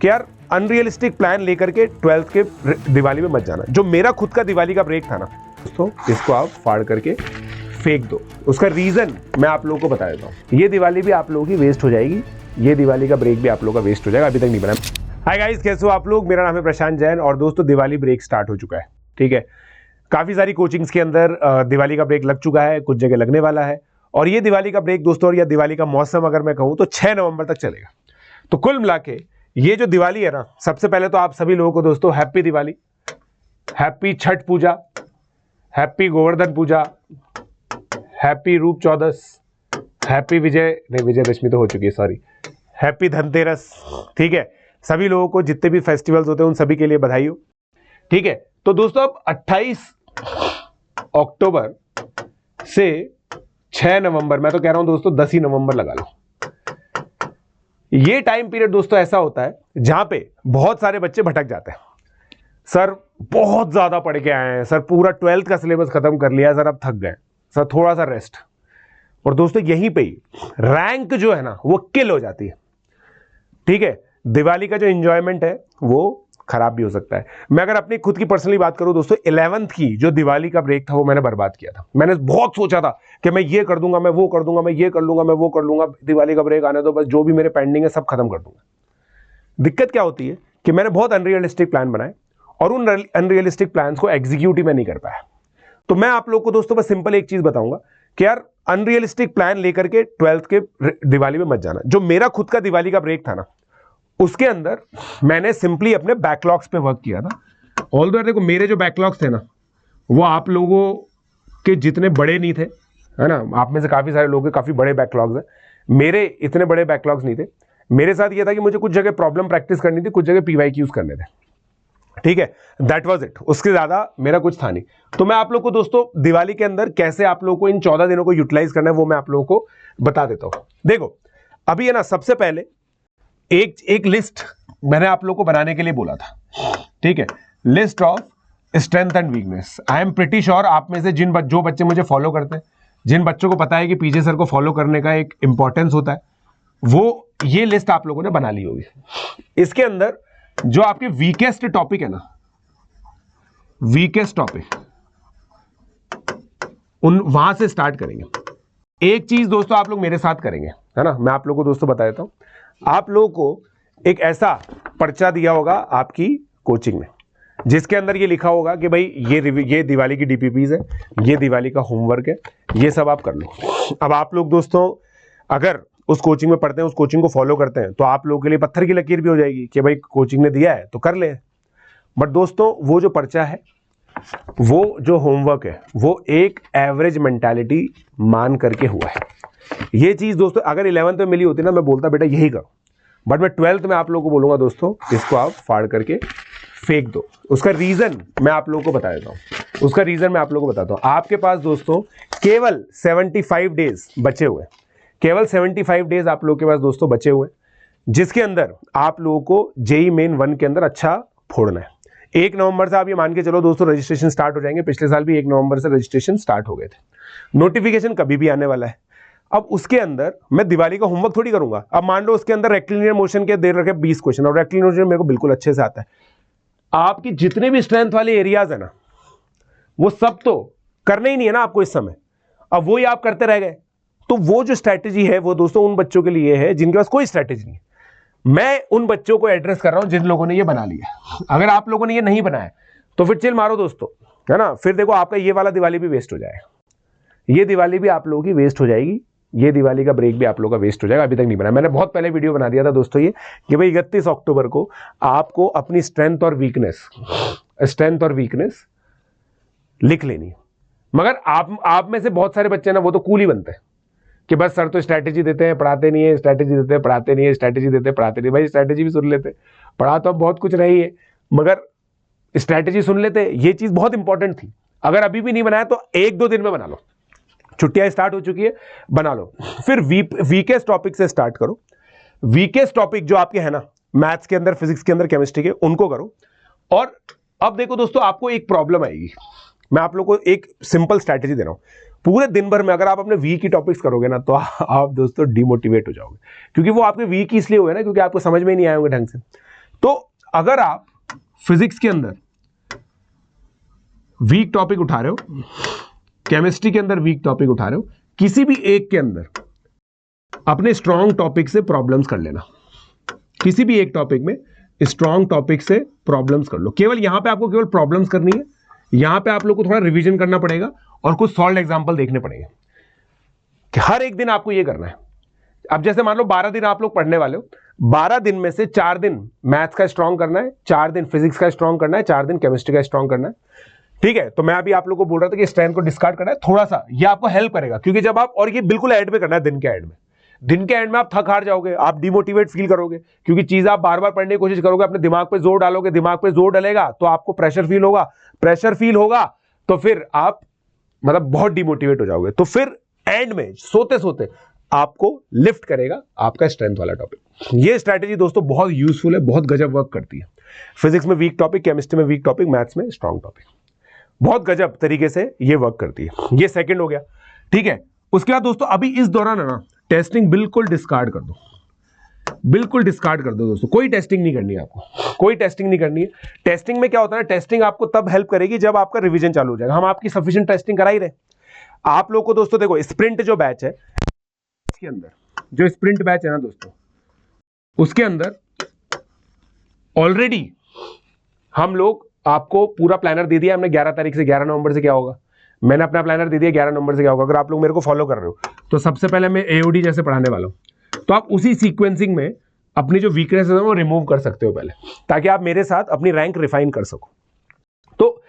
कि यार unrealistic plan लेकर के 12th के दिवाली में मत जाना। जो मेरा खुद का दिवाली का ब्रेक था ना दोस्तों, इसको आप फाड़ करके फेंक दो। उसका रीजन मैं आप लोगों को बता देता हूँ। ये दिवाली भी आप लोगों की वेस्ट हो जाएगी, ये दिवाली का ब्रेक भी आप लोगों का वेस्ट हो जाएगा। अभी तक नहीं बना। हाय गाइस, कैसे हो आप लोग? मेरा नाम है प्रशांत जैन और दोस्तों दिवाली ब्रेक स्टार्ट हो चुका है। ठीक है, काफी सारी कोचिंग्स के अंदर दिवाली का ब्रेक लग चुका है, कुछ जगह लगने वाला है। और ये दिवाली का ब्रेक दोस्तों, और या दिवाली का मौसम अगर मैं कहूँ तो 6 नवंबर तक चलेगा। तो कुल मिला के ये जो दिवाली है ना, सबसे पहले तो आप सभी लोगों को दोस्तों हैप्पी दिवाली, हैप्पी छठ पूजा, हैप्पी गोवर्धन पूजा, हैप्पी रूप चौदस, हैप्पी विजयदशमी तो हो चुकी है, सॉरी, हैप्पी धनतेरस। ठीक है, सभी लोगों को जितने भी फेस्टिवल्स होते हैं उन सभी के लिए बधाई हो। ठीक है, तो दोस्तों अब 28 अक्टूबर से 6 नवंबर, मैं तो कह रहा हूं दोस्तों 10 ही नवंबर लगा लो। ये टाइम पीरियड दोस्तों ऐसा होता है जहां पे बहुत सारे बच्चे भटक जाते हैं। सर बहुत ज्यादा पढ़ के आए हैं, सर पूरा 12th का सिलेबस खत्म कर लिया, सर अब थक गए, सर थोड़ा सा रेस्ट। और दोस्तों यहीं पे ही रैंक जो है ना वो किल हो जाती है। ठीक है, दिवाली का जो एंजॉयमेंट है वो खराब भी हो सकता है। मैं अगर अपनी खुद की पर्सनली बात करूं दोस्तों, 11th की जो दिवाली का ब्रेक था वो मैंने बर्बाद किया था। मैंने बहुत सोचा था कि मैं ये कर दूंगा, मैं वो कर दूंगा, मैं ये कर लूंगा, मैं वो कर लूंगा, दिवाली का ब्रेक आने दो, बस जो भी मेरे पेंडिंग है सब खत्म कर दूंगा। दिक्कत क्या होती है कि मैंने बहुत अनरियलिस्टिक प्लान बनाए और उन अनरियलिस्टिक प्लान्स को एग्जीक्यूट ही मैं नहीं कर पाया। तो मैं आप लोग को दोस्तों बस सिंपल एक चीज बताऊंगा कि यार अनरियलिस्टिक प्लान लेकर के 12th के दिवाली में मत जाना। जो मेरा खुद का दिवाली का ब्रेक था ना, उसके अंदर मैंने सिंपली अपने बैकलॉग्स पे वर्क किया था। ऑल्दो देखो मेरे जो बैकलॉग्स थे ना वो आप लोगों के जितने बड़े नहीं थे, है ना, आप में से काफी सारे लोगों के काफी बड़े बैकलॉग्स हैं। मेरे इतने बड़े बैकलॉग्स नहीं थे। मेरे साथ ये था कि मुझे कुछ जगह प्रॉब्लम प्रैक्टिस करनी थी, कुछ जगह PYQs करने थे। ठीक है, दैट वाज इट, उसके ज्यादा मेरा कुछ था नहीं। तो मैं आप लोग को दोस्तों दिवाली के अंदर कैसे आप लोगों को इन 14 दिनों को यूटिलाइज करना है वो मैं आप लोगों को बता देता हूं। देखो अभी है ना, सबसे पहले एक लिस्ट मैंने आप लोगों को बनाने के लिए बोला था। ठीक है, list of strength and weakness. I am pretty sure आप में से जो बच्चे मुझे फॉलो करते हैं, जिन बच्चों को पता है कि पीजे सर को फॉलो करने का एक इंपॉर्टेंस होता है, वो ये लिस्ट आप लोगों ने बना ली होगी। इसके अंदर जो आपके वीकेस्ट टॉपिक है ना, वीकेस्ट टॉपिक, वहां से स्टार्ट करेंगे। एक चीज दोस्तों आप लोग मेरे साथ करेंगे, है ना, मैं आप लोगों को दोस्तों बता देता हूं। आप लोगों को एक ऐसा पर्चा दिया होगा आपकी कोचिंग में जिसके अंदर ये लिखा होगा कि भाई ये दिवाली की DPPs है, ये दिवाली का होमवर्क है, ये सब आप कर लो। अब आप लोग दोस्तों अगर उस कोचिंग में पढ़ते हैं, उस कोचिंग को फॉलो करते हैं, तो आप लोगों के लिए पत्थर की लकीर भी हो जाएगी कि भाई कोचिंग ने दिया है तो कर ले। बट दोस्तों वो जो पर्चा है, वो जो होमवर्क है, वो एक एवरेज मेंटालिटी मान करके हुआ है। ये चीज दोस्तों अगर 11th में मिली होती ना, मैं बोलता बेटा यही करो। बट मैं 12th में आप लोगों को बोलूंगा दोस्तों इसको आप फाड़ करके फेंक दो। उसका रीजन मैं आप लोगों को बता देता हूं। उसका रीजन मैं आप लोगों को बताता हूं। आपके पास दोस्तों केवल 75 डेज बचे हुए, केवल 75 डेज आप लोगों के पास दोस्तों बचे हुए, जिसके अंदर आप लोगों को जेईई मेन 1 के अंदर अच्छा फोड़ना है। 1 नवंबर से आप ये मान के चलो दोस्तों रजिस्ट्रेशन स्टार्ट हो जाएंगे। पिछले साल भी 1 नवंबर से रजिस्ट्रेशन स्टार्ट हो गए थे। नोटिफिकेशन कभी भी आने वाला है। अब उसके अंदर मैं दिवाली का होमवर्क थोड़ी करूंगा। अब मान लो उसके अंदर रेक्टिलिनियर मोशन के दे रखे 20 क्वेश्चन, और रेक्टिलिनियर मोशन मेरे को बिल्कुल अच्छे से आता है। आपकी जितने भी स्ट्रेंथ वाले एरियाज है ना, वो सब तो करने ही नहीं है ना आपको इस समय। अब वही आप करते रह गए, तो वो जो स्ट्रैटेजी है वो दोस्तों उन बच्चों के लिए है जिनके पास कोई स्ट्रैटेजी नहीं है। मैं उन बच्चों को एड्रेस कर रहा हूं जिन लोगों ने ये बना लिया। अगर आप लोगों ने ये नहीं बनाया तो फिर चिल मारो दोस्तों, है ना। फिर देखो आपका ये वाला दिवाली भी वेस्ट हो जाएगा, ये दिवाली भी आप लोगों की वेस्ट हो जाएगी, ये दिवाली का ब्रेक भी आप लोगों का वेस्ट हो जाएगा। अभी तक नहीं बनाया। मैंने बहुत पहले वीडियो बना दिया था दोस्तों ये कि भाई 31 अक्टूबर को आपको अपनी स्ट्रेंथ और वीकनेस लिख लेनी है। मगर आप में से बहुत सारे बच्चे ना वो तो कूल ही बनते हैं कि बस सर तो स्ट्रैटेजी देते हैं पढ़ाते नहीं है, स्ट्रैटेजी देते हैं पढ़ाते नहीं है, स्ट्रैटेजी देते हैं पढ़ाते नहीं। भाई स्ट्रैटेजी भी सुन लेते, पढ़ा तो अब बहुत कुछ रही है, मगर स्ट्रैटेजी सुन लेते। ये चीज बहुत इंपॉर्टेंट थी। अगर अभी भी नहीं बनाया तो 1-2 दिन में बना लो। छुट्टियां स्टार्ट हो चुकी है, बना लो। फिर वीकेस्ट टॉपिक से स्टार्ट करो। वीकेस्ट टॉपिक जो आपके है ना, मैथ्स के अंदर, फिजिक्स के अंदर, केमिस्ट्री के, उनको करो। और अब देखो दोस्तों आपको एक प्रॉब्लम आएगी। मैं आप लोगों को एक सिंपल स्ट्रैटेजी दे रहा हूं। पूरे दिन भर में अगर आप अपने वीक की टॉपिक्स करोगे ना, तो आप दोस्तों डिमोटिवेट हो जाओगे। क्योंकि वो आपके वीक ही इसलिए हुए ना क्योंकि आपको समझ में नहीं आए होंगे ढंग से। तो अगर आप फिजिक्स के अंदर वीक टॉपिक उठा रहे हो, केमिस्ट्री के अंदर वीक टॉपिक उठा रहे हो, किसी भी एक के अंदर अपने स्ट्रॉन्ग टॉपिक से प्रॉब्लम्स कर लेना। किसी भी एक टॉपिक में स्ट्रॉन्ग टॉपिक से प्रॉब्लम्स कर लो। केवल यहां पे आपको केवल प्रॉब्लम्स करनी है, यहां पे आप लोग को थोड़ा रिवीजन करना पड़ेगा और कुछ सॉल्व एग्जांपल देखने पड़ेंगे। हर एक दिन आपको ये करना है। अब जैसे मान लो 12 दिन आप लोग पढ़ने वाले हो, 12 दिन में से 4 दिन मैथ्स का स्ट्रॉन्ग करना है, 4 दिन फिजिक्स का स्ट्रॉन्ग करना है, 4 दिन केमिस्ट्री का स्ट्रॉन्ग करना है। ठीक है, तो मैं अभी आप लोगों को बोल रहा था कि स्ट्रेंथ को डिस्कार्ड करना है थोड़ा सा, ये आपको हेल्प करेगा, क्योंकि जब आप, और ये बिल्कुल एंड में करना है, दिन के एंड में। दिन के एंड में आप थक हार जाओगे, आप डिमोटिवेट फील करोगे, क्योंकि चीज आप बार बार पढ़ने की कोशिश करोगे, अपने दिमाग पे जोर डालोगे, दिमाग पे जोर डलेगा तो आपको प्रेशर फील होगा, प्रेशर फील होगा तो फिर आप मतलब बहुत डिमोटिवेट हो जाओगे। तो फिर एंड में सोते सोते आपको लिफ्ट करेगा आपका स्ट्रेंथ वाला टॉपिक। ये स्ट्रैटेजी दोस्तों बहुत यूजफुल है, बहुत गजब वर्क करती है। फिजिक्स में वीक टॉपिक, केमिस्ट्री में वीक टॉपिक, मैथ्स में स्ट्रॉन्ग टॉपिक, बहुत गजब तरीके से ये वर्क करती है। ये सेकंड हो गया। ठीक है, उसके बाद दोस्तों अभी इस दौरान है ना, टेस्टिंग बिल्कुल डिस्कार्ड कर दो, बिल्कुल डिस्कार्ड कर दो दोस्तों। कोई टेस्टिंग नहीं करनी है आपको, कोई टेस्टिंग नहीं करनी है। टेस्टिंग में क्या होता है, टेस्टिंग आपको तब हेल्प करेगी जब आपका रिवीजन चालू हो जाएगा। हम आपकी सफिशिएंट टेस्टिंग करा ही रहे। आप लोग को दोस्तों देखो, स्प्रिंट जो बैच है, इसके अंदर जो स्प्रिंट बैच है ना दोस्तों, उसके अंदर ऑलरेडी हम लोग आपको पूरा प्लानर दे दिया हमने। 11 तारीख से 11 नवंबर से क्या होगा, मैंने अपना प्लानर दे दिया 11 नवंबर से क्या होगा। अगर आप लोग मेरे को फॉलो कर रहे हो तो सबसे पहले मैं एओडी जैसे पढ़ाने वाला हूं, तो आप उसी सीक्वेंसिंग में अपनी जो वीकनेस है वो रिमूव कर सकते हो पहले, ताकि आप मेरे साथ अपनी रैंक रिफाइन कर सको। तो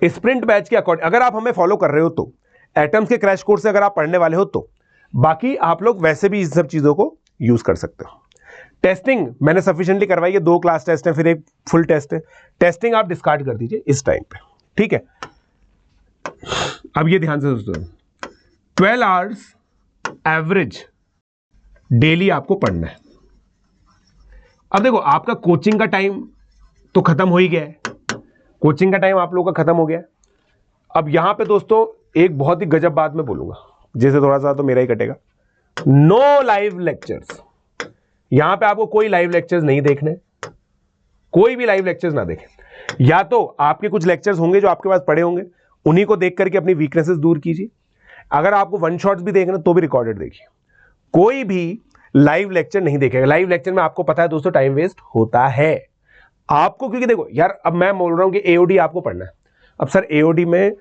स्प्रिंट बैच के अकॉर्डिंग अगर आप हमें फॉलो कर रहे हो तो, एटम्स के क्रैश कोर्स से अगर आप पढ़ने वाले हो तो, बाकी आप लोग वैसे भी इस सब चीजों को यूज कर सकते हो। टेस्टिंग मैंने सफिशिएंटली करवाई है, 2 क्लास टेस्ट है, फिर एक फुल टेस्ट है। टेस्टिंग आप डिस्कार्ड कर दीजिए इस टाइम पे, ठीक है। अब ये ध्यान से दोस्तों, 12 आवर्स एवरेज डेली आपको पढ़ना है। अब देखो, आपका कोचिंग का टाइम तो खत्म हो ही गया है, कोचिंग का टाइम आप लोगों का खत्म हो गया है। अब यहां पे दोस्तों एक बहुत ही गजब बात मैं बोलूंगा, जैसे थोड़ा सा तो मेरा ही कटेगा। नो लाइव लेक्चर्स, यहां पे आपको कोई लाइव लेक्चर्स नहीं देखने, कोई भी लाइव लेक्चर्स ना देखें। या तो आपके कुछ लेक्चर्स होंगे जो आपके पास पड़े होंगे, उन्हीं को देख करके अपनी वीकनेसेस दूर कीजिए। अगर आपको वन शॉट्स भी देखना तो भी रिकॉर्डेड देखिए, कोई भी लाइव लेक्चर नहीं देखेगा। लाइव लेक्चर में आपको पता है दोस्तों टाइम वेस्ट होता है आपको, क्योंकि देखो यार, अब मैं बोल रहा हूं कि एओडी आपको पढ़ना है। अब सर एओडी में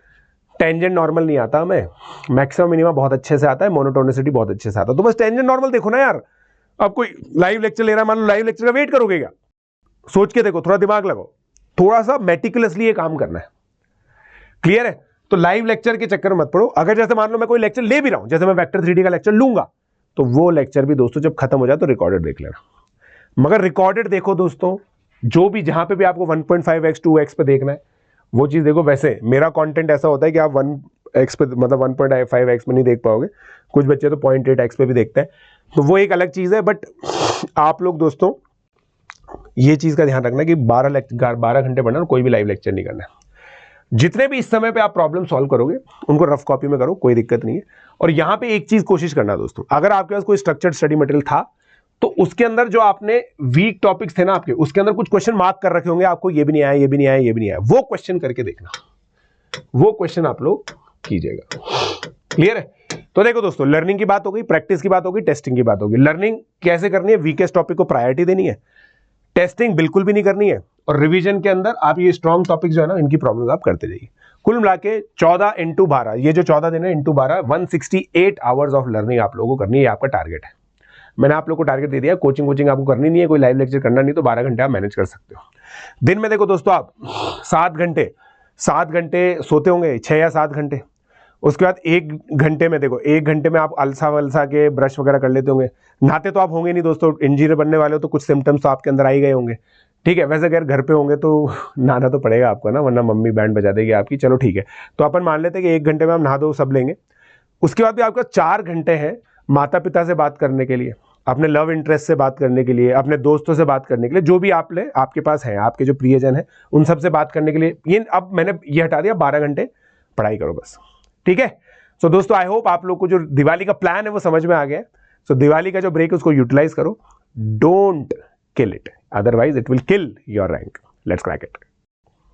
टेंजेंट नॉर्मल नहीं आता हमें, मैक्सिमम मिनिमम बहुत अच्छे से आता है, मोनोटोनिसिटी बहुत अच्छे से आता है, तो बस टेंजेंट नॉर्मल देखो ना यार। अब कोई लाइव लेक्चर ले रहा है, मान लो लाइव लेक्चर का वेट करोगे क्या? सोच के देखो, थोड़ा दिमाग लगाओ, थोड़ा सा मेटिकुलसली ये काम करना है। क्लियर है? तो लाइव लेक्चर के चक्कर में मत पड़ो। अगर जैसे मान लो मैं कोई लेक्चर ले भी रहा हूं, जैसे मैं वेक्टर 3D का लेक्चर लूंगा, तो वो लेक्चर भी दोस्तों जब खत्म हो जाए तो रिकॉर्डेड देख लेना। मगर रिकॉर्डेड देखो दोस्तों, जो भी जहां पे भी आपको 1.5x 2x पे देखना है वो चीज देखो। वैसे मेरा कंटेंट ऐसा होता है कि आप 1x पे मतलब 1.5x में नहीं देख पाओगे, कुछ बच्चे तो 0.8x पे भी देखते हैं, तो वो एक अलग चीज है। बट आप लोग दोस्तों ये चीज का ध्यान रखना कि 12 घंटे पढ़ना और कोई भी लाइव लेक्चर नहीं करना है। जितने भी इस समय पे आप प्रॉब्लम सॉल्व करोगे उनको रफ कॉपी में करो, कोई दिक्कत नहीं है। और यहां पे एक चीज कोशिश करना दोस्तों, अगर आपके पास कोई स्ट्रक्चर्ड स्टडी मटेरियल था तो उसके अंदर जो आपने वीक टॉपिक्स थे ना आपके, उसके अंदर कुछ क्वेश्चन मार्क कर रखे होंगे, आपको ये भी नहीं आया, ये भी नहीं आया, ये भी नहीं आया, वो क्वेश्चन करके देखना, वो क्वेश्चन आप लोग कीजिएगा। क्लियर है? तो देखो दोस्तों, लर्निंग की बात हो गई, प्रैक्टिस की बात हो गई, टेस्टिंग की बात होगी। लर्निंग कैसे करनी है, वीकेस्ट टॉपिक को प्रायोरिटी देनी है, टेस्टिंग बिल्कुल भी नहीं करनी है, और रिवीजन के अंदर आप ये स्ट्रॉन्ग टॉपिक जो है ना, इनकी प्रॉब्लम आप करते जाइए। कुल मिला के 14 × 12, ये जो 14 दिन है × 12, 168 आवर्स ऑफ लर्निंग आप लोगों को करनी है, ये आपका टारगेट है। मैंने आप लोग को टारगेट दे दिया, कोचिंग आपको करनी नहीं है, कोई लाइव लेक्चर करना नहीं, तो 12 घंटे आप मैनेज कर सकते हो। दिन में देखो दोस्तों, आप 7 घंटे सोते होंगे, 6 या 7 घंटे। उसके बाद 1 घंटे में देखो, 1 घंटे में आप अलसा वलसा के ब्रश वगैरह कर लेते होंगे। नहाते तो आप होंगे नहीं दोस्तों, इंजीनियर बनने वाले हो तो कुछ सिम्टम्स तो आपके अंदर आ ही गए होंगे, ठीक है। वैसे अगर घर पे होंगे तो नहाना तो पड़ेगा आपको ना, वरना मम्मी बैंड बजा देगी आपकी। चलो ठीक है, तो अपन मान लेते हैं कि 1 घंटे में हम नहा दो सब लेंगे। उसके बाद भी आपका 4 घंटे हैं माता पिता से बात करने के लिए, अपने लव इंटरेस्ट से बात करने के लिए, अपने दोस्तों से बात करने के लिए, जो भी आपके पास है, आपके जो प्रियजन है उन सब से बात करने के लिए। ये अब मैंने ये हटा दिया, 12 घंटे पढ़ाई करो बस, ठीक है। सो दोस्तों, आई होप आप लोग को जो दिवाली का प्लान है वो समझ में आ गया है। सो दिवाली का जो ब्रेक है उसको यूटिलाइज करो। Don't kill it. Otherwise, it will kill your rank. Let's crack it.